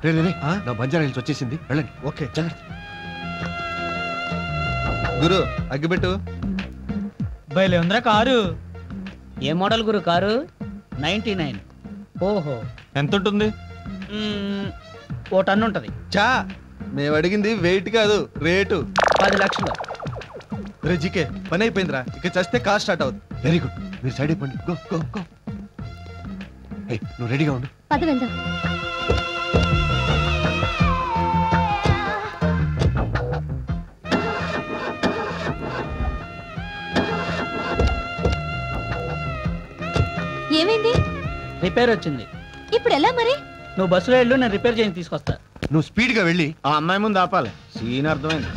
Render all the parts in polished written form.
నా బంజారా హిల్స్ వచ్చేసింది, వెళ్ళండి. ఓకే గురు అగ్గిపెట్టు. బయలే ఉందిరా కారు. ఏ మోడల్ గురు కారు? 99. ఓహో, ఎంత ఉంటుంది? ఓ టన్ను ఉంటది. చా మేము అడిగింది వెయిట్ కాదు, రేటు. 10 లక్షలు. జీకే పని అయిపోయిందిరా, ఇక చస్తే కార్ స్టార్ట్ అవుతుంది. వెరీ గుడ్, మీరు సైడ్ అయిపోండి. Go go go. నువ్వు రెడీగా ఉండు. పద వెళ్దాం. ఏమైంది? రిపేర్ వచ్చింది. ఇప్పుడు ఎలా మరి? నువ్వు బస్సులో వెళ్ళు, నేను రిపేర్ చేసి తీసుకొస్తా. నువ్వు స్పీడ్ గా వెళ్ళి ఆ అమ్మాయి ముందు ఆపాలి. సీన్ అర్థమైంది.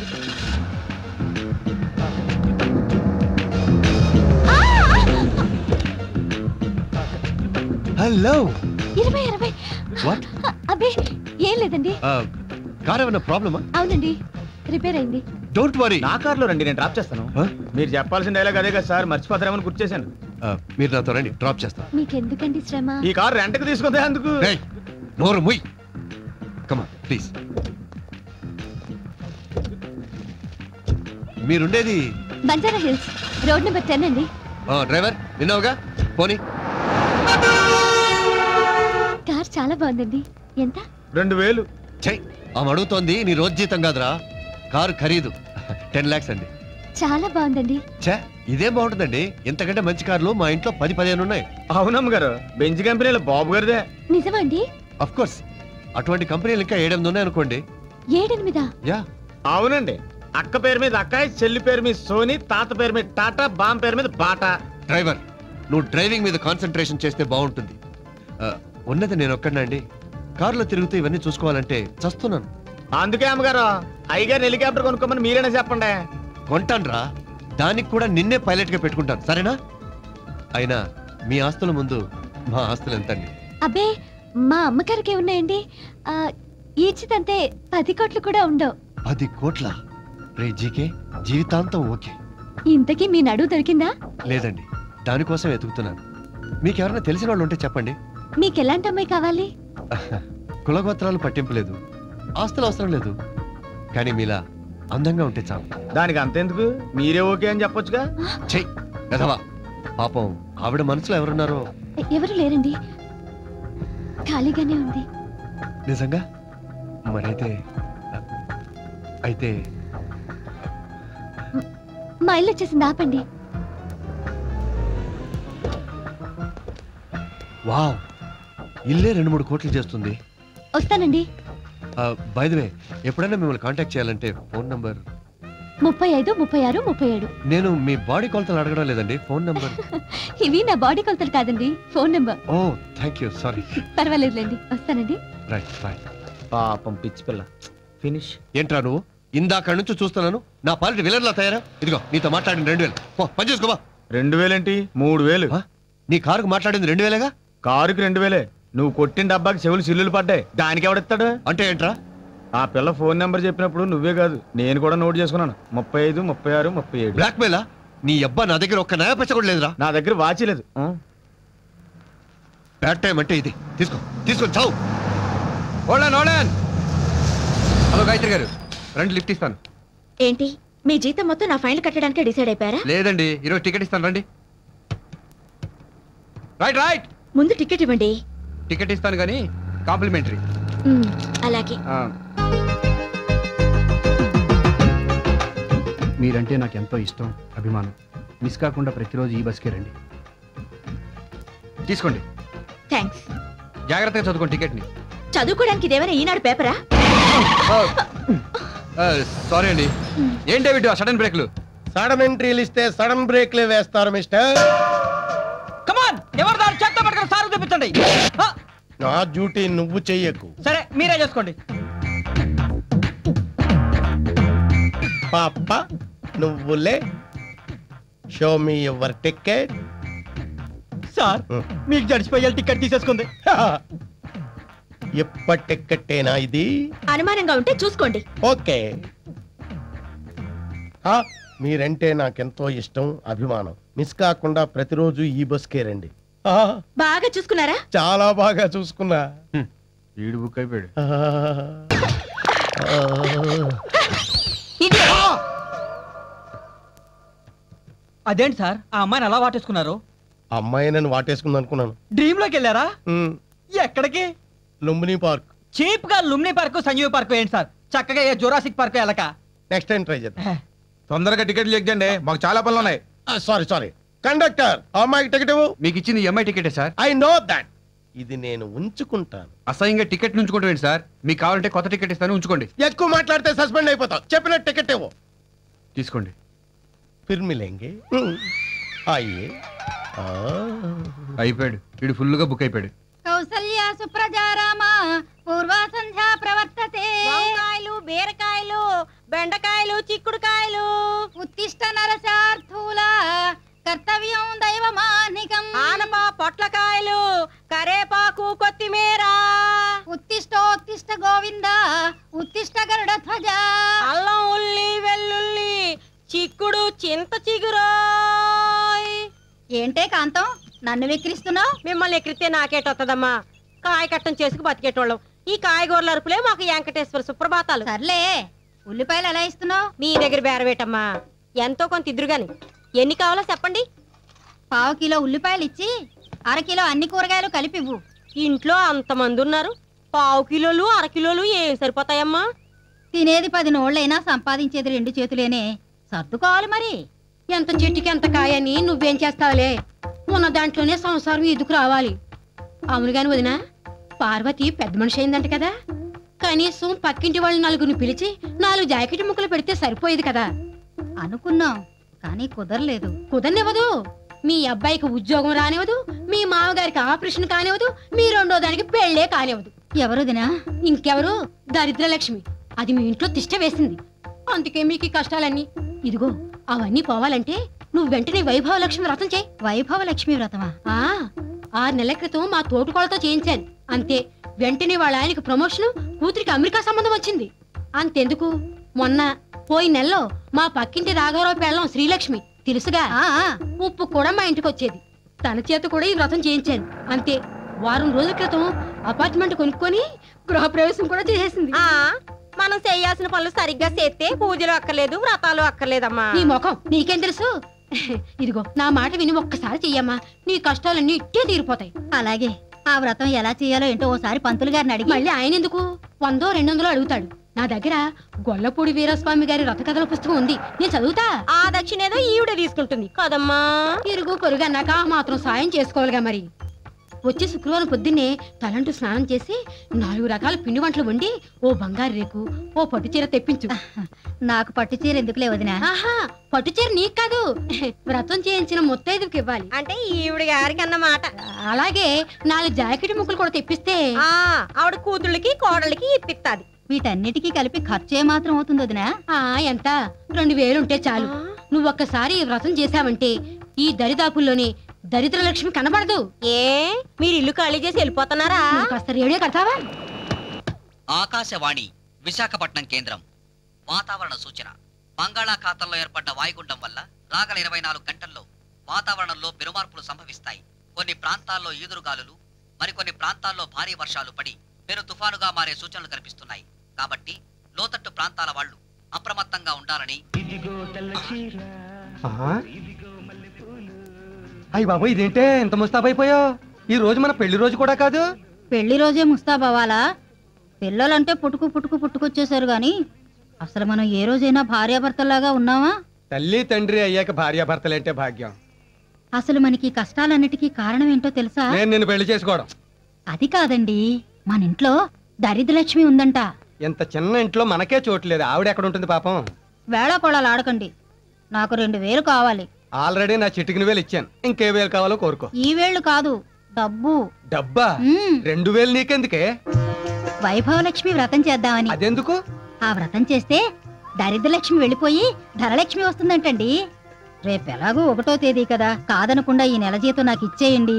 హలో. 20. వాట్? అబ్బే ఏం లేదండి. కార్ ఏమైనా ప్రాబ్లమా? అవునండి, రిపేర్ అయింది. Don't worry. నా కార్లో రండి, నేను డ్రాప్ చేస్తాను. మీరు చెప్పాల్సిన డైలాగ్ అదే కదా సార్, మర్చిపోతారేమని గుర్తు చేశాను. మీరు నాతో రండి, డ్రాప్ చేస్తాను. మీకెందుకండి శ్రమ? ఈ కార్ రెంట్కి తీసుకుంటే అందుకు. నోరు ముయ్. కమా ప్లీజ్. మీరుండేది బంజారా హిల్స్, రోడ్ నెంబర్ 10 అండి. డ్రైవర్ విన్నావుగా, పోనీ. కార్ చాలా బాగుందండి. ఎంత? 2000. చెయ్, ఆమె అడుగుతోంది నీ రోజు జీతం కాదురా, కారు ఖరీదు 10 lakhs అండి. చాలా బాగుందండి. ఛే, ఇదేం బాగుంటుందండి, ఇంతకంటే మంచి కార్లు మా ఇంట్లో 10-15 ఉన్నాయి. అవునమ్మ గారు, బెంచ్ కంపెనీలో బాబు గారిదే. నిజమా అండి? అఫ్ కోర్స్, అటువంటి కంపెనీలు ఇంకా 7-8 ఉన్నాయి అనుకోండి. 7-8? యా. అవునండి, అక్క పేరు మీద అక్కాయ్, చెల్లి పేరు మీద సోని, తాత పేరు మీద టాటా, బామ్ పేరు మీద బాటా. డ్రైవర్, నువ్వు డ్రైవింగ్ మీద కాన్సన్ట్రేషన్ చేస్తే బాగుంటుంది. ఉన్నది నేను ఒక్కడినండి, కారులో తిరుగుతూ ఇవన్నీ చూసుకోవాలంటే చస్తున్నాను. అందుకే అమ్మగారు అయ్యగారు హెలికాప్టర్ కొనుక్కోమని మీరేనా చెప్పండి. కొంటాన్రా, దానికి కూడా నిన్నే పైలట్ గా పెట్టుకుంటాను, సరేనా? అయినా మీ ఆస్తుల ముందు మా ఆస్తులు ఎంతండి? అబ్బే, మా అమ్మగారికి ఉన్నాయండి. ఈచితంతే 10 కోట్లు కూడా ఉండవు. 10 కోట్ల? రే జీకే, జీవితాంతం ఓకే. ఇంతకీ మీ నడువు దొరికిందా? లేదండి, దానికోసం వెతుకుతున్నాను. మీకెవరైనా తెలిసిన వాళ్ళు ఉంటే చెప్పండి. మీకెలాంటి అమ్మాయి కావాలి? కులగోత్రాలు పట్టింపు లేదు, ఆస్తులు అవసరం లేదు, కానీ మీలా అందంగా ఉంటే చాలు. దానికి అంతెందుకు, మీరే ఓకే అని చెప్పొచ్చుగా. చెయ్ కదవా, పాపం ఆవిడ మనసులో ఎవరున్నారో. ఎవరు లేరండి, ఖాళీగానే ఉంది. నిజంగా? మరైతే అయితే మా ఇల్లు వచ్చేసింది, ఆపండి. వావ్, ఇల్లే 2-3 కోట్లు చేస్తుంది. వస్తానండి. బై ది వే, ఎప్పుడైనా మిమ్మల్ని కాంటాక్ట్ చేయాలంటే ఫోన్ నంబర్ 35, 36, 37. నేను మీ బాడీ కొలతలు అడగడం లేదండి, ఫోన్ నంబర్. ఇవి నా బాడీ కొలతలు కాదండి, phone number. Oh thank you, sorry. పర్వాలేదులేండి, వస్తానండి. Right bye. పాపం పిచ్చి పిల్ల. ఫినిష్. ఏంట్రా నువ్వు, ఇందాక నుంచి చూస్తున్నాను నా పాలిటి విలన్లా తయారా. ఇదిగో నీతో మాట్లాడిన 2000 పని చేసుకోవా. 2000 ఏంటి, 3000. నీ కారుకు మాట్లాడింది 2000గా? కారుకి 2000. నువ్వు కొట్టిన డబ్బాకి చెవులు సిల్లులు పడ్డాయి, దానికి ఎవడెత్తాడు? అంటే ఏంట్రా? ఆ పిల్ల ఫోన్ నెంబర్ చెప్పినప్పుడు నువ్వే కాదు నేను కూడా నోట్ చేసుకున్నాను. 35, 36, 37. బ్లాక్ మెయిలా? నీ అబ్బా నా దగ్గర ఒక్క నయా పచ్చ కూడా లేదురా. నా దగ్గర వాచి లేదు. బ్యాడ్ టైం అంటే ఇది. తీసుకొని చావు. హలో గాయత్రి గారు, రండి లిఫ్ట్ ఇస్తాను. ఏంటి, మీ జీతం మొత్తం నా ఫైల్ కట్టడానికి డిసైడ్ అయిపోయారా? లేదండి, ఈరోజు టికెట్ ఇస్తాను, రండి. రైట్. ముందు టికెట్ ఇవ్వండి. టికెట్ ఇస్తాను కానీ కాంప్లిమెంటరీ. అలాగే. మీరంటే నాకు ఎంతో ఇష్టం, అభిమానం. మిస్ కాకుండా ప్రతిరోజు ఈ బస్కే రండి. తీసుకోండి. థ్యాంక్స్. జాగ్రత్తగా చదువుకోండి టికెట్ని. చదువుకోవడానికి ఇదేమైనా ఈనాడు పేపరా? సారీ అండి. ఏం డేవిడ్ సడన్ బ్రేక్లు? సడన్ ఎంట్రీలు ఇస్తే సడన్ బ్రేక్లే వేస్తారు మిస్టర్. కమాన్, ఎవరు దాని చేత్తో పట్టుకుని సార్ చూపించండి. నా డ్యూటీ నువ్వు చెయ్యకు. సరే, మీరే చేసుకోండి. పాప నువ్వులే. Show me your ticket. Sir, మీకు జడిచిపోయాలి టికెట్ తీసేసుకుంది. ఎప్పటి టికెట్టేనా ఇది? అనుమానంగా ఉంటే చూసుకోండి. ఓకే. మీరంటే నాకెంతో ఇష్టం, అభిమానం. మిస్ కాకుండా ప్రతిరోజు ఈ బస్కే రండి. బాగా చూసుకున్నారా? చాలా బాగా చూసుకున్నా. వీడు బుక్ అయిపోయాడు. అదేంటి సార్ ఆ అమ్మాయిని అలా వాటేసుకున్నారు? అమ్మాయి నన్ను వాటేసుకుంది అనుకున్నాను. డ్రీమ్ లోకి వెళ్ళారా? ఎక్కడికి? లుంబిని పార్క్. చీప్ గా లుమ్ని పార్క్ సంజీవ్ పార్క్ ఏంటి సార్? చక్కగా ఏ జురాసిక్ పార్క్ వెళ్ళక. నెక్స్ట్ టైం ట్రై చేద్దాం. తొందరగా టికెట్లు ఎక్కండి, మాకు చాలా పనులు ఉన్నాయి. సారీ కండక్టర్, అమ్మాయికి టికెట్ ఇవ్వు. మీకు ఇచ్చింది ఎంఐ టికెటే సార్. I know that. ఇది నేను ఉంచుకుంటాను. అసహ్యంగా టికెట్ ఉంచుకోండి సార్. మీకు కావాలంటే కొత్త టికెట్ ఇస్తాను, ఉంచుకోండి. ఎక్కువ మాట్లాడితే సస్పెండ్ అయిపోతావు. చెప్పిన టికెట్ ఇవ్వు. తీసుకోండి. ఫిర్ మిలేంగే. ఆయియే. అయిపోయాడు, వీడు ఫుల్ గా బుక్ అయిపోయాడు. కౌసల్య సుప్రజారామ పూర్వ సంధ్యా ప్రవర్తతే. వంకాయలు, బీరకాయలు, బెండకాయలు, చిక్కుడుకాయలు. ఉత్తిష్ట నరసార్థూల కర్తవ్యం దైవమానికం. ఆనప, పొట్లకాయలు, కరేపాకు, కొత్తిమీర. ఉత్తిష్టోత్తిష్ట గోవింద ఉత్తిష్ట గరుడ ధ్వజ. అల్లం, ఉల్లి, వెల్లుల్లి, చిక్కుడు, చింత చిగురు. ఏంటే కాంతం నన్ను విక్రిస్తున్నావు? మిమ్మల్ని ఎక్కితే నాకేటొత్తదమ్మా. కాయ కట్టం చేసుకు బతికేటోళ్ళం. ఈ కాయగూరల అరుపులే మాకు వెంకటేశ్వర సుప్రభాతాలు. సర్లే, ఉల్లిపాయలు ఎలా ఇస్తున్నావు? మీ దగ్గర బేరవేటమ్మా. ఎంతో కొంత ఇద్దరు గాని. ఎన్ని కావాలో చెప్పండి. 1/2 కిలో ఉల్లిపాయలు ఇచ్చి 1/2 కిలో అన్ని కూరగాయలు కలిపివ్వు. ఇంట్లో అంతమంది ఉన్నారు, 1/2 కిలోలు 1/2 కిలోలు ఏం సరిపోతాయమ్మా? తినేది 10 నోళ్ళైనా సంపాదించేది 2 చేతులేనే. సర్దుకోవాలి మరి. ఎంత చెట్టుకి ఎంత కాయని నువ్వేం చేస్తావులే. ఉన్న దాంట్లోనే సంసారం ఇదుకు రావాలి. అవును గాని వదినా, పార్వతి పెద్ద మనిషి అయిందంట కదా. కనీసం పక్కింటి వాళ్ళు 4 పిలిచి 4 జాకెట్ ముక్కలు పెడితే సరిపోయేది కదా. అనుకున్నాం కానీ కుదరలేదు. కుదరనివ్వదు. మీ అబ్బాయికి ఉద్యోగం రానివ్వదు, మీ మామగారికి ఆపరేషన్ కానివ్వదు, మీ రెండో దానికి పెళ్లే కానివ్వదు. ఎవరుదినా? ఇంకెవరు? దరిద్రలక్ష్మి. అది మీ ఇంట్లో తిష్ట వేసింది. అందుకే మీకు ఈ కష్టాలన్నీ. ఇదిగో అవన్నీ పోవాలంటే నువ్వు వెంటనే వైభవ లక్ష్మి వ్రతం చేయి. వైభవ లక్ష్మి వ్రతమా? 6 నెలల క్రితం మా తోటుకోళ్ళతో చేయించాను. అంతే, వెంటనే వాళ్ళ ఆయనకి ప్రమోషన్, కూతురికి అమెరికా సంబంధం వచ్చింది. అంతెందుకు, మొన్న పోయిన నెలలో మా పక్కింటి రాఘవరావు పెళ్ళం శ్రీలక్ష్మి తెలుసుగా, ఉప్పు కూడా మా ఇంటికి వచ్చేది. తన చేత కూడా ఈ వ్రతం చేయించాను. అంతే, వారం రోజుల క్రితం అపార్ట్మెంట్ కొనుక్కొని గృహప్రవేశం కూడా చేసేసింది. మనం చేయాల్సిన పనులు సరిగ్గా చేస్తే పూజలు అక్కర్లేదు, వ్రతాలు అక్కర్లేదమ్మా. నీ ముఖం నీకేం తెలుసు? ఇదిగో నా మాట విని ఒక్కసారి చెయ్యమ్మా, నీ కష్టాలన్నీ ఇట్టే తీరిపోతాయి. అలాగే. ఆ వ్రతం ఎలా చేయాలో ఏంటో ఓసారి పంతులు గారిని అడిగి. మళ్ళీ ఆయన ఎందుకు 100-200 అడుగుతాడు. నా దగ్గర గొల్లపూడి వీరస్వామి గారి రథ కథల పుస్తకం ఉంది, నేను చదువుతా. ఆ దక్షిణేదో ఈవిడే తీసుకుంటుంది కదమ్మా. ఇరుగు పొరుగు అన్నాక మాత్రం సాయం చేసుకోవాలిగా మరి. వచ్చే శుక్రవారం పొద్దున్నే తలంటూ స్నానం చేసి 4 రకాల పిండి వంటలు వండి ఓ బంగారు రేకు, ఓ పట్టు చీర తెప్పించు. నాకు పట్టు చీర ఎందుకులే వదినా? పట్టు చీర నీకు కాదు, వ్రతం చేయించిన ముత్తైదుకి ఇవ్వాలి. అంటే ఈవిడ గారికి అన్నమాట. అలాగే 4 జాకెట్ ముక్కలు కూడా తెప్పిస్తే ఆవిడ కూతుళ్ళకి కోడళ్ళకి ఇప్పిస్తాది. వీటన్నిటికీ కలిపి ఖర్చు ఏ మాత్రం అవుతుంది వదినా? ఎంత? 2000 ఉంటే చాలు. నువ్వు ఒక్కసారి ఈ వ్రతం చేసావంటే ఈ దరిదాపుల్లోనే దరిద్రలక్ష్మి కనబడదు. ఏ మీరు ఇల్లు ఖాళీ చేసి వెళ్ళిపోతున్నారా? కాస్త రేడియో కడతావా? ఆకాశవాణి విశాఖపట్నం కేంద్రం. వాతావరణ సూచన. బంగాళాఖాతంలో ఏర్పడ్డ వాయుగుండం వల్ల రాగల 24 గంటల్లో వాతావరణంలో పెనుమార్పులు సంభవిస్తాయి. కొన్ని ప్రాంతాల్లో ఈదురుగాలులు, మరికొన్ని ప్రాంతాల్లో భారీ వర్షాలు పడి పెను తుఫానుగా మారే సూచనలు కనిపిస్తున్నాయి. కాబట్టి లోతట్టు ప్రాంతాల వాళ్ళు అప్రమత్తంగా ఉండాలని. అయ్య బాబు, ఇదేంటే ఇంత ముస్తాబైపోయావు? ఈ రోజు మన పెళ్లి రోజు కూడా కాదు. పెళ్లి రోజే ముస్తాబవ్వాలా? పిల్లలంటే పుట్టుకొచ్చేసారు గాని అసలు మనం ఏ రోజైనా భార్యాభర్తల్లాగా ఉన్నావా? తల్లి తండ్రి అయ్యాక భార్యాభర్తలంటే భాగ్యం. అసలు మనకి కష్టాలన్నిటికీ కారణం ఏంటో తెలుసా? నేను నిన్ను పెళ్లి చేసుకోవడం. అది కాదండి, మన ఇంట్లో దరిద్రలక్ష్మి ఉందంట. ఇంత చిన్న ఇంట్లో మనకే చోట్లేదు, ఆవిడ ఎక్కడ ఉంటుంది పాపం? వేళకోళాలు ఆడకండి. నాకు 2000 కావాలి. ఆల్రెడీ నా చిటికిన వేలు ఇచ్చాను, ఇంకే వేలు కావాలో కోరుకో. ఈ వేళ్ళు కాదు, డబ్బు. డబ్బా? 2000 నీకెందుకే? వైభవలక్ష్మి వ్రతం చేద్దామని. అదెందుకు? ఆ వ్రతం చేస్తే దరిద్రలక్ష్మి వెళ్ళిపోయి ధనలక్ష్మి వస్తుందంటండి. రేపు ఎలాగో 1వ తేదీ కదా, కాదనకుండా ఈ నెల జీతం నాకు ఇచ్చేయండి.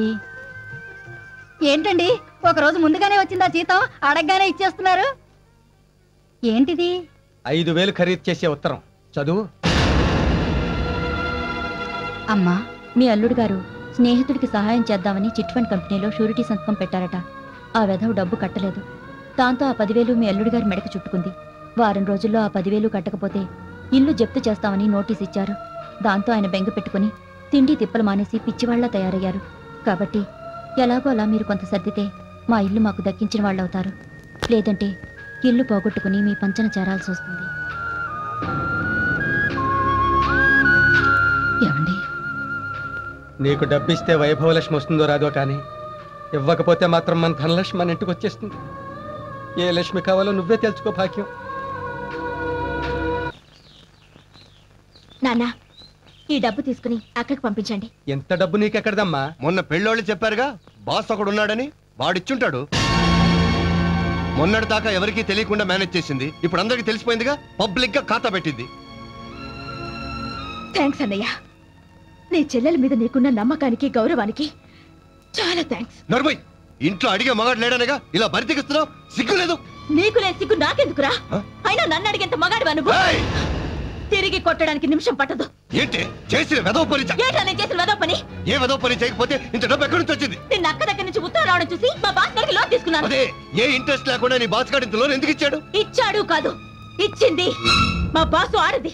ఏంటండి, ఒకరోజు ముందుగానే వచ్చిందా జీతం? అడగగానే ఇచ్చేస్తున్నారు. ఏంటిది? 5000 ఖరీదు చేసే ఉత్తరం చదువు. అమ్మా, మీ అల్లుడు గారు స్నేహితుడికి సహాయం చేద్దామని చిట్ ఫండ్ కంపెనీలో షూరిటీ సంతకం పెట్టారట. ఆ వెధవ డబ్బు కట్టలేదు. దాంతో ఆ 10,000 మీ అల్లుడి గారి మెడకు చుట్టుకుంది. వారం రోజుల్లో ఆ 10,000 కట్టకపోతే ఇల్లు జప్తు చేస్తామని నోటీస్ ఇచ్చారు. దాంతో ఆయన బెంగ పెట్టుకుని తిండి తిప్పలు మానేసి పిచ్చివాళ్లా తయారయ్యారు. కాబట్టి ఎలాగో అలా మీరు కొంత సర్దితే మా ఇల్లు మాకు దక్కించిన వాళ్ళవుతారు. లేదంటే ఇల్లు పోగొట్టుకుని మీ పంచన చేరాల్సి వస్తుంది. ఏమండి, నీకు డబ్బిస్తే వైభవలక్ష్మి వస్తుందో రాదో కానీ ఇవ్వకపోతే మాత్రం మన ధనలక్ష్మి మన ఇంటికి వచ్చేస్తుంది. ఏ లక్ష్మి కావాలో నువ్వే తెలుసుకో భాగ్యం. నాన్న, ఈ డబ్బు తీసుకుని అక్కడికి పంపించండి. ఎంత డబ్బు నీకెక్కడదమ్మా? మొన్న పెళ్ళోళ్ళు చెప్పారుగా బాస్ ఒకడు ఉన్నాడని, వాడిచ్చుంటాడు. మొన్నటి దాకా ఎవరికీ తెలియకుండా మేనేజ్ చేసింది, ఇప్పుడు అందరికీ తెలిసిపోయిందిగా, పబ్లిక్ గా ఖాతా పెట్టింది. థ్యాంక్స్ అన్నయ్య. నీ చెల్లెల మీద నీకున్న నమ్మకానికి గౌరవానికి చాలా థ్యాంక్స్. నర్మయ్, ఇంట్లో అడిగే మగాడు లేడనగా ఇలా బరితెగిస్తున్నావు? సిగ్గులేదు? నీకు లేని సిగ్గు నాకెందుకురా? అయినా నన్ను అడిగేంత మగాడివా నువ్వు? తిరిగి కొట్టడానికి నిమిషం పట్టదు. ఏంటి చేసిన వెదవ పని? నేను చేసిన వెదవ పని? ఏ వెదవ పని చేయకపోతే ఇంత డబ్బు ఎక్కడి నుంచి వచ్చింది? నిన్న అక్క దగ్గర నుంచి ఉత్తరం రావడం చూసి మా బాస్ గారికి లోన్ తీసుకున్నాను. అదే, ఏ ఇంట్రెస్ట్ లేకుండా నీ బాస్ గారి ఇంత లోన్ ఎందుకు ఇచ్చాడు? ఇచ్చాడు కాదు, ఇచ్చింది మా బాసు ఆడది.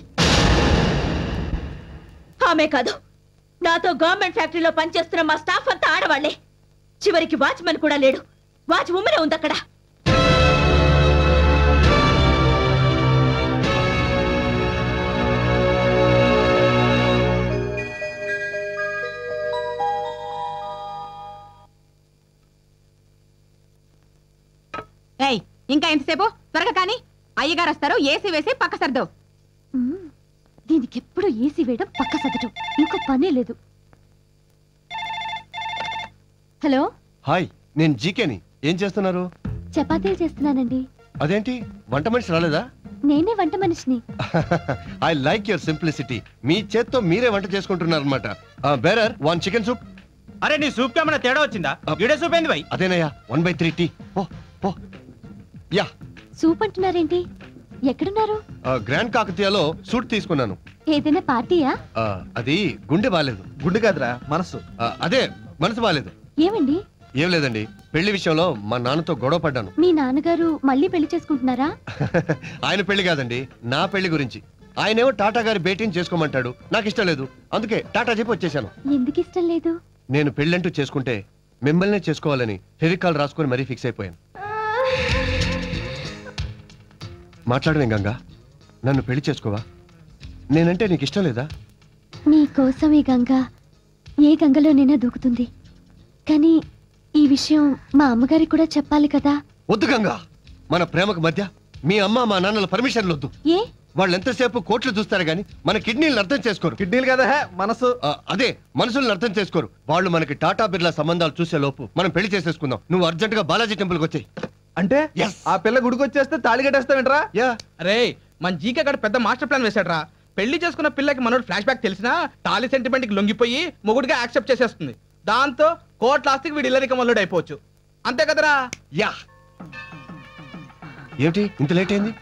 ఆమె కాదు, నాతో గవర్నమెంట్ ఫ్యాక్టరీలో పనిచేస్తున్న మా స్టాఫ్ అంతా ఆడవాళ్లే. చివరికి వాచ్మెన్ కూడా లేడు, వాచ్ ఉమ్మనే ఉంది అక్కడ. ఏయ్, ఇంకా ఎంతసేపు? త్వరగా కానీ, అయ్యగారు వస్తారు. ఏసీ వేసి పక్క సర్దు. దీనికి ఎప్పుడు ఏసీ వేయడం, పక్క సర్దటం, ఇంకో పనే లేదు. హలో, హాయ్, నేను జీకేని. ఏం చేస్తున్నారు? చపాతీలు చేస్తున్నానండి. అదేంటి, వంట మనిషి రాలేదా? నేనే వంట మనిషిని. I like your simplicity. మీ చేత్తో మీరే వంట చేసుకుంటున్నారు అనమాట. Bearer 1 chicken soup. అరే, నీ సూప్ కి ఏమైనా తేడా వచ్చిందా? ఈడే సూప్ ఏంది భయ్? అదేనయ్యా, 1/3 టీ. ఓ యా. సూప్ అంటున్నారేంటి? ఎక్కడున్నారు? గ్రాండ్ కాకతీయలో సూట్ తీసుకున్నాను. ఏదైనా పార్టీయా? అది గుండె బాలేదు. గుండె కాదురా, మనసు. అదే, మనసు బాలేదు. ఏమండి? ఏం లేదండి, పెళ్లి విషయంలో మా నాన్నతో గొడవ పడ్డాను. మీ నాన్నగారు మళ్ళీ పెళ్లి చేసుకుంటున్నారా? ఆయన పెళ్లి కాదండి, నా పెళ్లి గురించి. ఆయనేమో టాటా గారి భేటీని చేసుకోమంటాడు. నాకు ఇష్టం లేదు, అందుకే టాటా చెప్పి వచ్చేసాను. ఎందుకు ఇష్టం లేదు? నేను పెళ్ళంటూ చేసుకుంటే మిమ్మల్నే చేసుకోవాలని ఫెవికాల్ రాసుకొని మరీ ఫిక్స్ అయిపోయాను. మాట్లాడవేం గంగా, నన్ను పెళ్లి చేసుకోవా? నేనంటే నీకు ఇష్టం లేదా? నీ కోసం ఈ గంగ ఏ గంగలోనైనా దూకుతుంది. కానీ ఈ విషయం మా అమ్మగారికి కూడా చెప్పాలి కదా. వద్దు గంగా, మన ప్రేమకు మధ్య మీ అమ్మ మా నాన్నల పర్మిషన్లు వద్దు. ఏ? వాళ్ళు ఎంతసేపు కోట్లు చూస్తారు గానీ మన కిడ్నీలను అర్థం చేసుకోరు. కిడ్నీలు కదా, మనసు. అదే, మనసులను అర్థం చేసుకోరు. వాళ్ళు మనకి టాటా బిర్లా సంబంధాలు చూసే లోపు మనం పెళ్లి చేసేసుకుందాం. నువ్వు అర్జెంట్ గా బాలాజీ టెంపుల్కి వచ్చాయి. అంటే ఆ పిల్ల గుడికి వచ్చేస్తే తాళి కట్టేస్తావేంట్రా? యా. అరే, మన జీకే గడ పెద్ద మాస్టర్ ప్లాన్ వేసాడ్రా. పెళ్లి చేసుకున్న పిల్లకి మనోడు ఫ్లాష్ బ్యాక్ తెలిసినా తాళి సెంటిమెంట్ కి లొంగిపోయి మొగుడిగా యాక్సెప్ట్ చేసేస్తుంది. దాంతో కోట్ల ఆస్తికి వీడి ఇల్లరిక మల్లుడు అయిపోవచ్చు. అంతే కదరా? యా. ఏమిటి ఇంత లేట్ అయింది?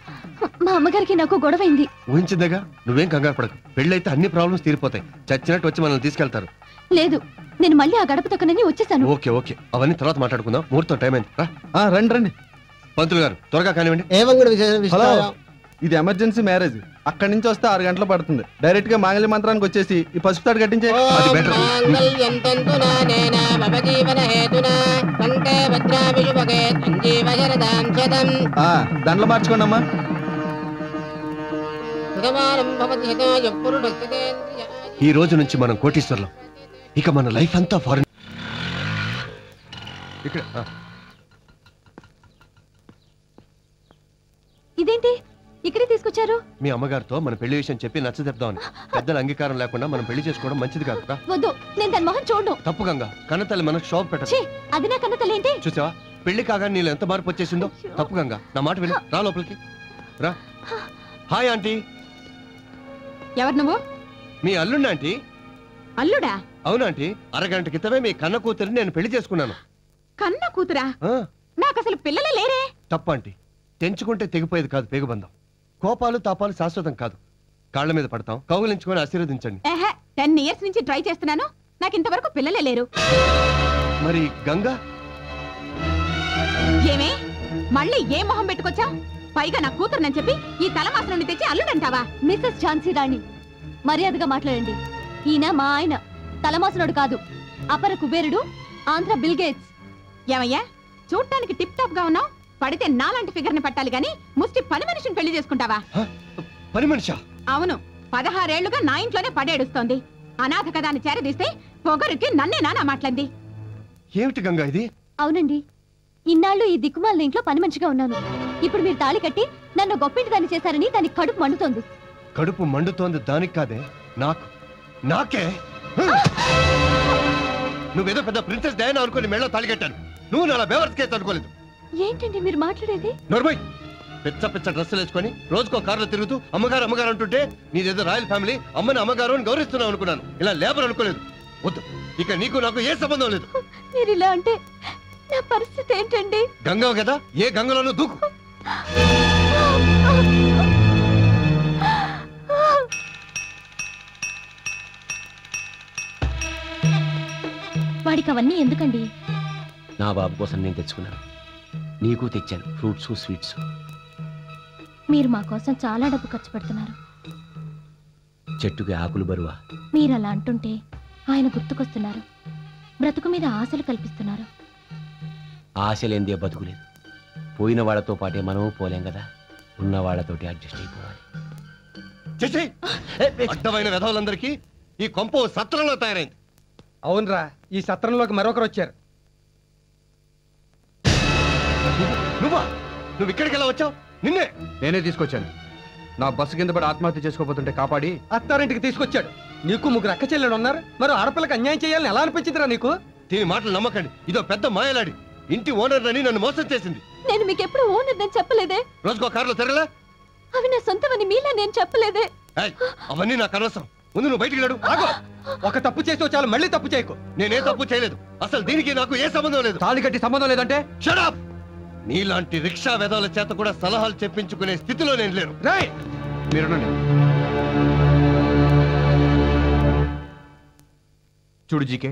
మా అమ్మగారికి నాకు గొడవైంది. ఊహించిందేగా, నువ్వేం కంగారు పడకు. పెళ్ళైతే అన్ని ప్రాబ్లమ్స్ తీరిపోతాయి. చచ్చినట్టు వచ్చి మనల్ని తీసుకెళ్తారు. లేదు, నేను మళ్ళీ ఆ గడప తొక్కనని వచ్చేసాను. ఓకే ఓకే, అవన్నీ తర్వాత మాట్లాడుకుందాం. ముహూర్తం టైం అయింది. రండి రండి. పంతులు గారు, త్వరగా కానివ్వండి. హలో, ఇది ఎమర్జెన్సీ మ్యారేజ్. అక్కడి నుంచి వస్తే 6 గంటలు పడుతుంది. డైరెక్ట్ గా మాంగళ్య మంత్రానికి వచ్చేసి ఈ పసుపు తాడు కట్టించే. అది బెటర్. దండలు మార్చుకోండి అమ్మా. ఈ రోజు నుంచి మనం కోటీశ్వర్లం. ఇక మన లైఫ్ అంతా ఫారెన్. ఇక్కడ ఇదేంటి ఇక్కడే తీసుకొచ్చారు? మీ అమ్మగారితో మన పెళ్లి విషయం చెప్పి నచ్చజెప్దామని. పెద్దల అంగీకారం లేకుండా మనం పెళ్లి చేసుకోవడం మంచిది కాదు. వద్దు, నేను దాని మొహం చూడను. తప్పు గంగా, కన్నతల్లి మనకు షాప్ పెట్టదు. అది నా కన్నతల్లి ఏంటి? చూసావా, పెళ్లి కాగా నీళ్ళు ఎంత మార్పు వచ్చేసిందో. తప్పు గంగా, నా మాట విను. రా లోపలికి రా. Hi aunty. ఎవరు నువ్వు? మీ అల్లుండి ఆంటీ. అల్లుడా? అవునాంటీ, అరగంట క్రితమే మీ కన్న కూతురిని నేను పెళ్లి చేసుకున్నాను. కన్న కూతురా? నాకు అసలు పిల్లలే లేరే. తప్పు ఆంటీ, తెంచుకుంటే తెగిపోయేది కాదు పేగుబంధం. కోపాలు తాపాలు శాశ్వతం కాదు. కాళ్ల మీద పడతాం, కౌగులించుకొని ఆశీర్వదించండి. 10 years నుంచి ట్రై చేస్తున్నాను, నాకు ఇంతవరకు పిల్లలే లేరు. మరి గంగా? ఏమే మళ్ళీ ఏ మొహం పెట్టుకొచ్చా? పైగా నా కూతురునని చెప్పి ఈ తలమాస నుండి తెచ్చి అల్లుడంటావా? మిస్సెస్ ఝాన్సీ రాణి, మర్యాదగా మాట్లాడండి. ఈయన మా ఆయన, తలమాసనుడు కాదు, అపర కుబేరుడు, ఆంధ్ర బిల్ గేట్స్. ఏమయ్యా, చూడటానికి టిప్ టాప్ గా ఉన్నావు, పడితే నాలాంటి ఫిగర్ ని పట్టాలి గాని ముష్టి పని మనిషిని పెళ్లి చేసుకుంటావా? పని మనిషా? అవును, 16 ఏళ్లుగా నా ఇంట్లోనే పడేడుస్తోంది. అనాథ కదాన్ని చేరదీస్తే పొగరుకి నన్నే నానా మాట్లాడింది. ఏమిటి గంగా ఇది? అవునండి, ఇన్నాళ్ళు ఈ దిక్కుమాలిన ఇంట్లో పని మనిషిగా ఉన్నాను. ఇప్పుడు మీరు తాళి కట్టి నన్ను గొప్పింటి దాన్ని చేశారని దానికి కడుపు మండుతోంది. కడుపు మండుతోంది దానికి కాదే, నాకే. నువ్వేదో పెద్ద ప్రిన్సెస్ డయానా అనుకుని మెళ్ళో తాళి కట్టాను. నువ్వు నా బేవర్స్ కేసు అనుకోలేదు. ఏంటండి మీరు మాట్లాడేది? నోర్మయ్, పిచ్చ డ్రెస్సులు వేసుకొని రోజుకో కారులో తిరుగుతూ అమ్మగారు అంటుంటే నీదేదో రాయల్ ఫ్యామిలీ, అమ్మని అమ్మగారు అని గౌరవిస్తున్నావు అనుకున్నాను. ఇలా లేబర్ అనుకోలేదు. వద్దు, ఇక నీకు నాకు ఏ సంబంధం లేదు. మీరు ఇలా అంటే నా పరిస్థితి ఏంటండి? గంగవ కదా, ఏ గంగలోనూ దూకు. వాడికి అవన్నీ ఎందుకండి? నా బాబు కోసం నేను తెచ్చుకున్నాను, నీకు తెచ్చాను ఫ్రూట్స్ స్వీట్స్. మీరు మా కోసం చాలా డబ్బు ఖర్చు పెడుతున్నారు. చెట్టుకి ఆకులు బరువా? మీరు అలా అంటుంటే ఆయన గుర్తుకొస్తున్నారు. బ్రతుకు మీద ఆశలు కల్పిస్తున్నారు. ఆశ లేనిదే బతుకులేదు. పోయిన వాళ్ళతో పాటే మనము పోలేం కదా, ఉన్న వాళ్ళతోటి అడ్జస్ట్ అయిపోవాలి. అడ్డమైన వెధవులందరికీ ఈ కొంప సత్రంలో తయారైంది. అవునరా, ఈ సత్రంలోకి మరొకరు వచ్చారు. నువ్వు ఇక్కడికి ఎలా వచ్చావు? నేనే తీసుకొచ్చాను. నా బస్సు కింద పడి ఆత్మహత్య చేసుకోబోతుంటే కాపాడి అత్తారింటికి తీసుకొచ్చాడు. నీకు 3 అక్క చెల్లెలు ఉన్నారు, మరి ఆడపిల్లకి అన్యాయం చేయాలని ఎలా అనిపించిందిరా నీకు? దీని మాటలు నమ్మకండి, ఇదో పెద్ద మాయలాడి. ఇంటి ఓనర్ అని నన్ను మోసం చేసింది. నేను మీకు ఎప్పుడు ఓనర్ అని చెప్పలేదే. రోజుకో కారులో తిరగలే? అవి నా సొంతమని మీలా నేను చెప్పలేదే. అవన్నీ నాకు అనవసరం. ముందు నువ్వు బయటికి లేడు. ఒక తప్పు చేసి చాలు, మళ్ళీ తప్పు చేయకు. నేనే తప్పు చేయలేదు. అసలు దీనికి నాకు ఏ సంబంధం లేదు. తాళి కట్టి సంబంధం లేదంటే? Shut up. నీలాంటి రిక్షా వెధవుల చేత కూడా సలహాలు చెప్పించుకునే స్థితిలో నేను లేను. మీరునండి. చూడు జీకే,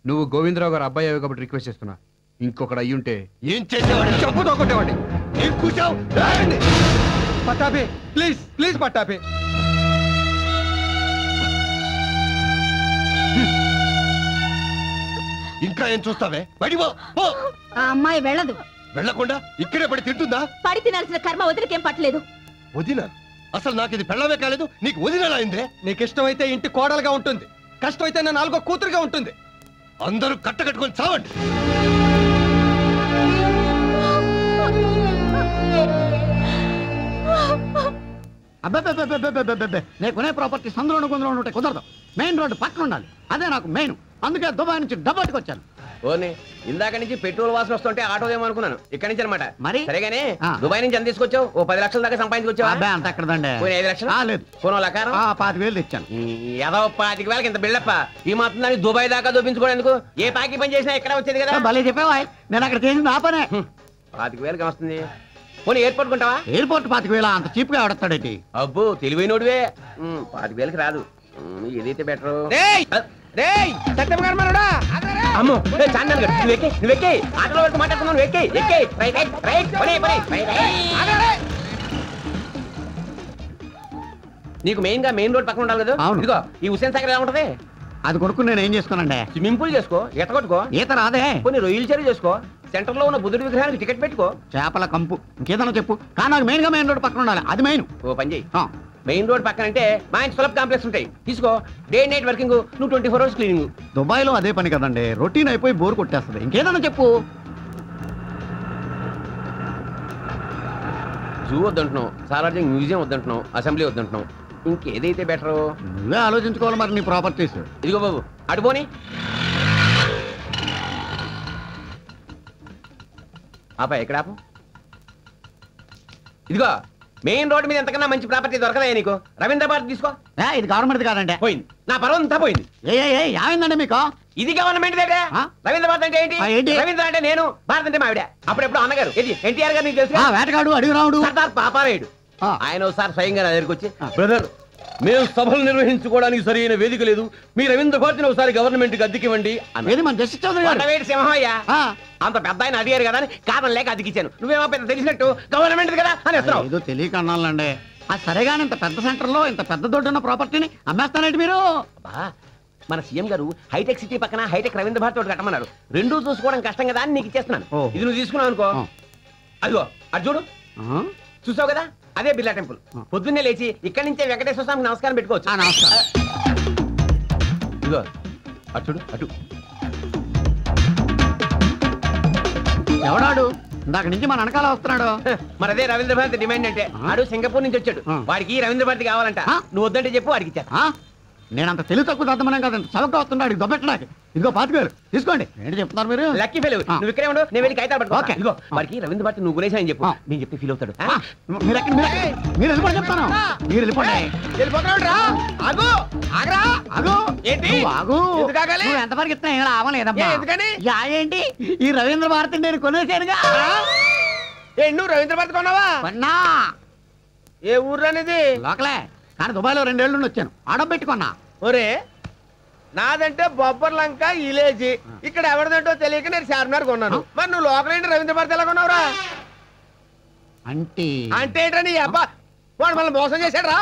నువ్వు గోవిందరావు గారు అబ్బాయి అయ్యావు కాబట్టి రిక్వెస్ట్ చేస్తున్నా. ఇంకొకటి అయ్యుంటే ఏం చేసేవాడి? చెప్పుతో కొట్టేవాడి. పట్టాపే, ప్లీజ్ ప్లీజ్ పట్టాపే. ఇంకా ఏం చూస్తావే? బయటికి పో. ఆ అమ్మాయి వెళ్ళదు. వెళ్ళకుండా ఇక్కడే పడి తింటుందా? పడి తినాల్సిన కర్మ వదిలికేం పట్టలేదు. వదిన? అసలు నాకు ఇది పెళ్ళమే కాలేదు, నీకు వదినలా అయిందే? నీకు ఇష్టమైతే ఇంటి కోడలుగా ఉంటుంది, కష్టమైతే నా 4వ కూతురుగా ఉంటుంది. అందరూ కట్టకట్టుకొని చావండి. అబ్బే, నేను కొనే ప్రాపర్టీ సందులో కొందరు ఉంటే కుదరదు. మెయిన్ రోడ్డు పక్కన ఉండాలి, అదే నాకు మెయిన్. అందుకే దుబాయ్ నుంచి డబ్బట్టుకొచ్చాను. ఓని ఇందాక నుంచి పెట్రోల్ వాసన వస్తుంటే ఆటో ఏమనుకున్నాను, ఇక్కడి నుంచి అనమాట. మరి సరేగానే దుబాయ్ నుంచి ఎంత తీసుకొచ్చావు? ఓ 10 లక్షల దాకా సంపాదించుకొచ్చావా? అబ్బాయి అంత ఎక్కడదండి. 5 లక్షలు లేదు. పోనో లకారం 25,000 తెచ్చాను. ఏదో 25,000 ఇంత బిల్డప్ప. ఈ మాత్రం దాన్ని దుబాయ్ దాకా చూపించుకోవడానికి ఏ పాకి పని చేసినా ఎక్కడ వచ్చేది కదా. భలే చెప్పావా, నేను అక్కడ చేసింది నా పనే. 25,000 వస్తుంది. పోనీ ఎయిర్పోర్ట్ కొంటావా? ఎయిర్పోర్ట్ 25,000 అంత చీప్ గా ఆడతాడేంటి? అబ్బో తెలివైనోడివే. 25,000కి రాదు. ఏదైతే బెటర్. అమ్మో చాందన్ గారు, నువ్వెక్కి ఆటోలో వరకు మాట్లాడుతున్నావు. నీకు మెయిన్ గా మెయిన్ రోడ్ పక్కన ఉండాలి కదా. ఇదిగో ఈ హుసేన్ సాగర్ ఎలా ఉంటది? అది కొనుక్కుని నేను ఏం చేసుకోనండి? స్విమ్మింగ్ పూల్ చేసుకో, ఈత కొట్టుకో. ఈత రాదే. కొన్ని రొయ్యలు చెరువు చేసుకో, సెంటర్ లో ఉన్న బుద్ధుడి విగ్రహానికి టికెట్ పెట్టుకో. చేపల కంపు ఇంకేదన్నా చెప్పు, కానీ నాకు మెయిన్ గా మెయిన్ రోడ్ పక్కన ఉండాలి, అది మెయిన్. ఓ పని చేయి, మెయిన్ రోడ్ పక్కన అంటే మంచి సులభ కాంప్లెక్స్ ఉంటాయి, తీసుకో. డే నైట్ వర్కింగ్, నువ్వు 24 hours క్లీనింగ్. దుబాయ్ లో అదే పని కదండి, రొటీన్ అయిపోయి బోర్ కొట్టేస్తుంది. ఇంకేదన్నా చెప్పు. జూ వద్దంటున్నావు, సాలార్జింగ్ మ్యూజియం వద్దంటున్నావు, అసెంబ్లీ వద్దంటున్నావు. ఇంకేదైతే బెటరు? నువ్వే ఆలోచించుకోవాలి మరి నీ ప్రాపర్టీస్. ఇదిగో బాబు అడుపోని ఆపా, ఎక్కడ ఆపు? ఇదిగో మెయిన్ రోడ్ మీద ఎంతకన్నా మంచి ప్రాపర్టీ దొరకదా నీకు? రవీంద్ర భారత్ తీసుకో. ఇది గవర్నమెంట్ కాదండి. పోయింది, నా పర్వం అంతా పోయింది. ఏమైందండి మీకు? ఇది గవర్నమెంట్ దగ్గర. రవీంద్ర భారత్ అంటే ఏంటి? రవీంద్ర అంటే నేను, భారత్ అంటే మావిడ. అప్పుడెప్పుడు అన్నగారు ఇది ఎన్టీఆర్ గారు, నీకు తెలుసు. వేటగాడు, అడిగి రావుడు, సర్దార్ పాపారాయుడు. ఆయన ఒకసారి స్వయంగా నా దగ్గరికి వచ్చి, బ్రదర్ మేము సభలు నిర్వహించుకోవడానికి సరైన వేదిక లేదు. మీ రవీంద్ర భారతిని ఒకసారి గవర్నమెంట్ కి అద్దెకివ్వండి. మన జస్టిస్ చౌదరి గారు సింహయ్య అంత పెద్ద ఆయన అడిగారు కదా అని కారణం లేక అద్దెకిచ్చాను. నువ్వేమో పెద్ద తెలిసినట్టు గవర్నమెంట్ కదా అని వస్తున్నావు. ఏదో తెలియక అన్నాలండి. సరేగాని ఇంత పెద్ద సెంటర్ లో ఇంత పెద్ద దొడ్డున్న ప్రాపర్టీని అమ్మేస్తానండి మీరు. మన సీఎం గారు హైటెక్ సిటీ పక్కన హైటెక్ రవీంద్ర భారతి ఒకటి కట్టమన్నారు. రెండూ చూసుకోవడం కష్టం కదా అని నీకు ఇచ్చేస్తున్నాను. ఇది నువ్వు తీసుకున్నావు అనుకో, అదిగో అది చూడు, చూసావు కదా, అదే బిర్లా టెంపుల్. పొద్దున్నే లేచి ఇక్కడి నుంచే వెంకటేశ్వర స్వామికి నమస్కారం పెట్టుకోవచ్చు. నమస్కారం. ఇదిగో అటు చూడు, అటు. ఎవడాడు ఇందాక నుంచి మన వెనకాల వస్తున్నాడు? మరి అదే రవీంద్ర భారతి డిమాండ్ అంటే. ఆడు సింగపూర్ నుంచి వచ్చాడు. వాడికి రవీంద్ర భారతి కావాలంట. నువ్వు వద్దంటే చెప్పు, వాడికి ఇచ్చా. నేనంత తెలివి తక్కువ దద్దమనం కాదండి. చవక వస్తున్నాడు దొబ్బెట్టడానికి. ఇదిగో 25,000 తీసుకోండి. ఏంటి చెప్తున్నారు మీరు? Lucky fail. నువ్వు ఇక్కడే ఉండు, నేను వెళ్ళి కాగితాలు పట్టుకో. ఇదిగో వాడికి రవీంద్ర భారతి నువ్వు గురేసాయని చెప్పు. నేను చెప్తే ఫీల్ అవుతాడు. మీరు వెళ్ళిపోండి చెప్తాను. మీరు వెళ్ళిపోండి. నువ్వు ఎంతవరకు ఇస్తున్నా ఏం లాభలేదమ్మా. ఏంటి ఈ రవీంద్ర భారతి నేను కొనేసానుగా. నువ్వు రవీంద్ర భారతి కొన్నావా? కొన్నా. ఏ ఊరు అనేది? లోకలే, కానీ దుబాయ్లో 2 ఏళ్ళు నుండి వచ్చాను. ఆడబెట్టుకున్నా. ఒరే నాదంటే బొబ్బర్ లంక ఇలేజీ. ఇక్కడ ఎవరిదంటో తెలియక నేను చార్మినార్ కొన్నాను. మరి నువ్వు లోకల్ ఏంటి రవీంద్ర భారతి ఎలా కొన్నావురా? అంటే ఏంటా నీ అబ్బా, వాడు మళ్ళీ మోసం చేశాడు రా.